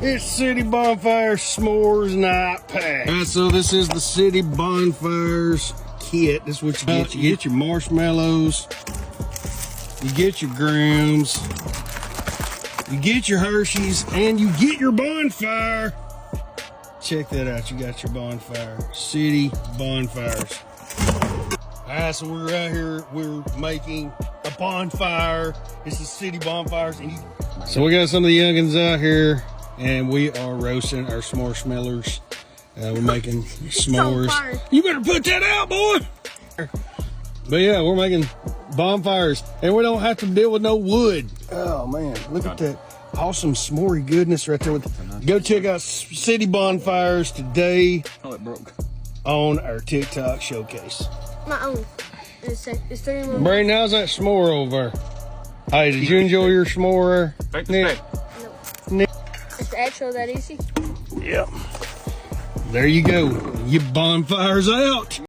It's City Bonfires S'mores Night Pack. Alright, so this is the City Bonfires kit. This is what you get. You get your marshmallows, you get your grams, you get your Hershey's, and you get your bonfire. Check that out. You got your bonfire. City Bonfires. Alright, so we're out here. We're making a bonfire. This is City Bonfires. So we got some of the youngins out here, and we are roasting our s'mores. We're making s'mores. So you better put that out, boy. But yeah, we're making bonfires, and we don't have to deal with no wood. Oh man, look at that awesome s'more goodness right there. Go check out City Bonfires today. Oh, it broke. On our TikTok showcase. My own. It's 30 more. Braden, how's that s'more over? Hey, did you enjoy your s'more? No. Is the actual that easy? Yep. There you go. Your bonfire's out.